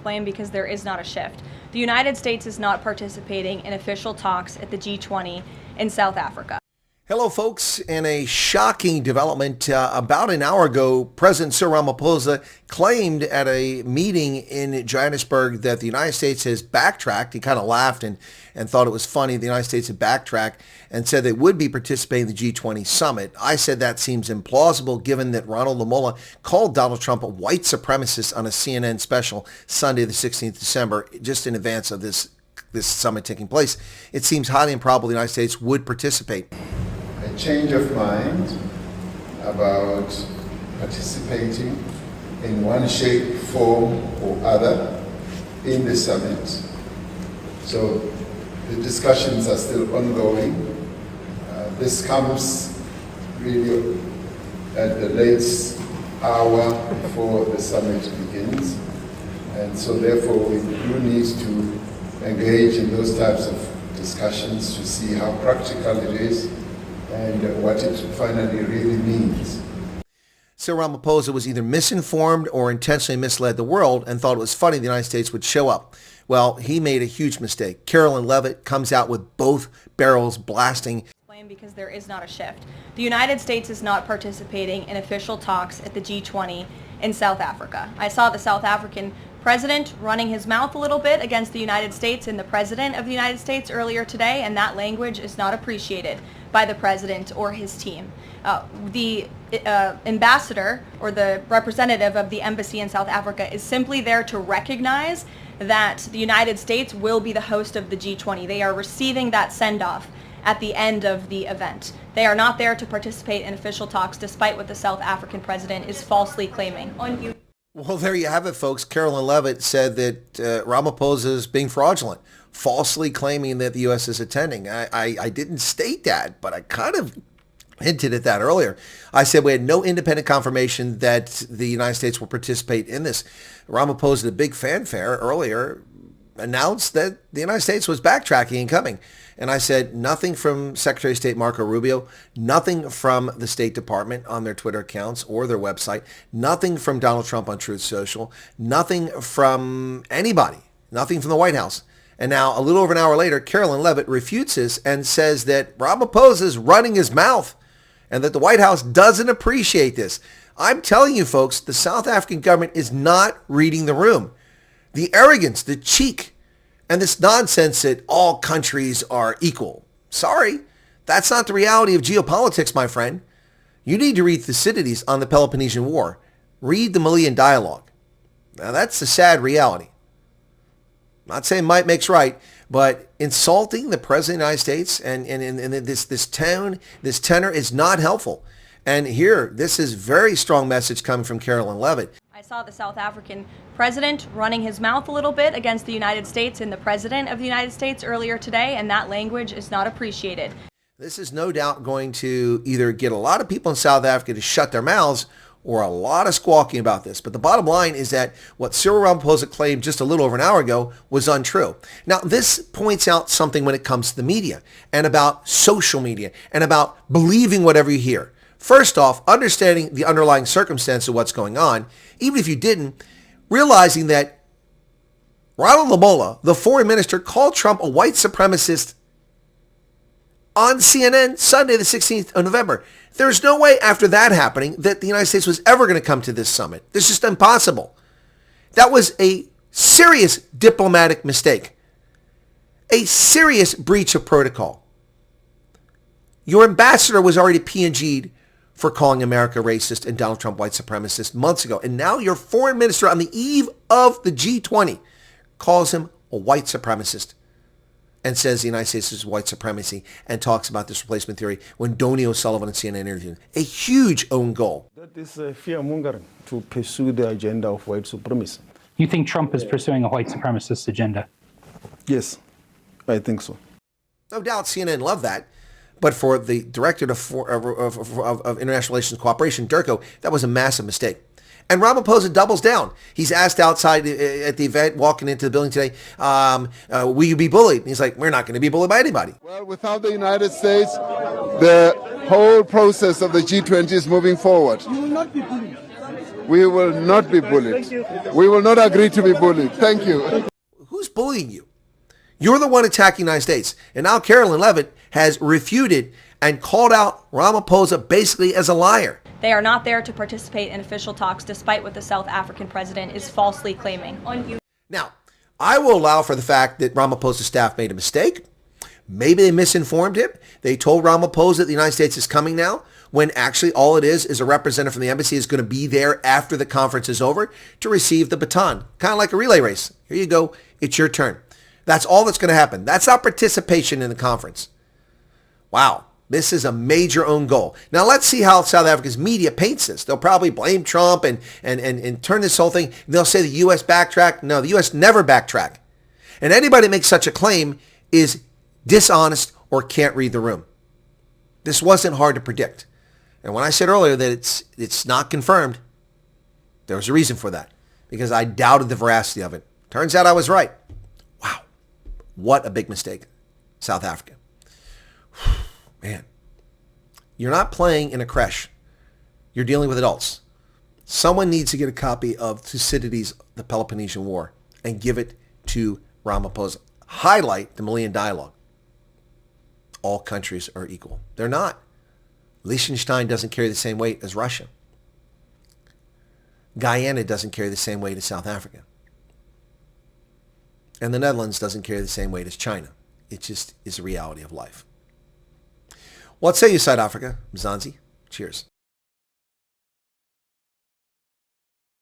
explain because there is not a shift. The United States is not participating in official talks at the G20 in South Africa. Hello, folks. In a shocking development, about an hour ago, President Cyril Ramaphosa claimed at a meeting in Johannesburg that the United States has backtracked. He kind of laughed and thought it was funny. The United States had backtracked and said they would be participating in the G20 summit. I said that seems implausible given that Ronald Lamola called Donald Trump a white supremacist on a CNN special Sunday, the 16th of December, just in advance of this summit taking place. It seems highly improbable the United States would participate. A change of mind about participating in one shape, form or other in the summit. So the discussions are still ongoing. This comes really at the late hour before the summit begins. And so therefore we do need to engage in those types of discussions to see how practical it is and what it finally really means. Cyril Ramaphosa was either misinformed or intentionally misled the world and thought it was funny the United States would show up. Well, he made a huge mistake. Karoline Levitt comes out with both barrels blasting. Because there is not a shift. The United States is not participating in official talks at the G20 in South Africa. I saw the South African president running his mouth a little bit against the United States and the president of the United States earlier today, and that language is not appreciated by the president or his team. The ambassador or the representative of the embassy in South Africa is simply there to recognize that the United States will be the host of the G20. They are receiving that send-off at the end of the event. They are not there to participate in official talks, despite what the South African president is falsely claiming. Well, there you have it, folks. Karoline Levitt said that Ramaphosa is being fraudulent, falsely claiming that the U.S. is attending. I didn't state that, but I kind of hinted at that earlier. I said we had no independent confirmation that the United States will participate in this. Ramaphosa, the big fanfare earlier, announced that the United States was backtracking and coming. And I said nothing from Secretary of State Marco Rubio, nothing from the State Department on their Twitter accounts or their website, nothing from Donald Trump on Truth Social, nothing from anybody, nothing from the White House. And now, a little over an hour later, Karoline Levitt refutes this and says that Ramaphosa is running his mouth and that the White House doesn't appreciate this. I'm telling you, folks, the South African government is not reading the room. The arrogance, the cheek, and this nonsense that all countries are equal. Sorry, that's not the reality of geopolitics, my friend. You need to read Thucydides on the Peloponnesian War. Read the Malian Dialogue. Now, that's the sad reality. I'm not saying might makes right, but insulting the President of the United States and this tenor is not helpful. And here, this is very strong message coming from Karoline Levitt. I saw the South African president running his mouth a little bit against the United States and the president of the United States earlier today, and that language is not appreciated. This is no doubt going to either get a lot of people in South Africa to shut their mouths or a lot of squawking about this. But the bottom line is that what Cyril Ramaphosa claimed just a little over an hour ago was untrue. Now, this points out something when it comes to the media and about social media and about believing whatever you hear. First off, understanding the underlying circumstance of what's going on, even if you didn't, realizing that Ronald Lamola, the foreign minister, called Trump a white supremacist on CNN Sunday, the 16th of November. There's no way after that happening that the United States was ever going to come to this summit. It's just impossible. That was a serious diplomatic mistake, a serious breach of protocol. Your ambassador was already P&G'd for calling America racist and Donald Trump white supremacist months ago. And now your foreign minister on the eve of the G20 calls him a white supremacist and says the United States is white supremacy and talks about this replacement theory when Donnie O'Sullivan and CNN interviewed him. A huge own goal. That is fear-mongering to pursue the agenda of white supremacy. You think Trump is pursuing a white supremacist agenda? Yes, I think so. No doubt CNN loved that. But for the director of International Relations Cooperation, Durko, that was a massive mistake. And Ramaphosa doubles down. He's asked outside at the event, walking into the building today, will you be bullied? And he's like, we're not going to be bullied by anybody. Well, without the United States, the whole process of the G20 is moving forward. You will not be bullied. We will not be bullied. We will not agree to be bullied. Thank you. Who's bullying you? You're the one attacking the United States. And now Karoline Levitt has refuted and called out Ramaphosa basically as a liar. They are not there to participate in official talks, despite what the South African president is falsely claiming. Now, I will allow for the fact that Ramaphosa's staff made a mistake. Maybe they misinformed him. They told Ramaphosa that the United States is coming now, when actually all it is a representative from the embassy is going to be there after the conference is over to receive the baton. Kind of like a relay race. Here you go. It's your turn. That's all that's going to happen. That's not participation in the conference. Wow. This is a major own goal. Now let's see how South Africa's media paints this. They'll probably blame Trump and turn this whole thing. They'll say the U.S. backtracked. No, the U.S. never backtracked. And anybody that makes such a claim is dishonest or can't read the room. This wasn't hard to predict. And when I said earlier that it's not confirmed, there was a reason for that. Because I doubted the veracity of it. Turns out I was right. Wow. What a big mistake. South Africa. Man, you're not playing in a creche. You're dealing with adults. Someone needs to get a copy of Thucydides' The Peloponnesian War and give it to Ramaphosa. Highlight the Malian dialogue. All countries are equal. They're not. Liechtenstein doesn't carry the same weight as Russia. Guyana doesn't carry the same weight as South Africa. And the Netherlands doesn't carry the same weight as China. It just is a reality of life. What say you, South Africa? Mzansi. Cheers.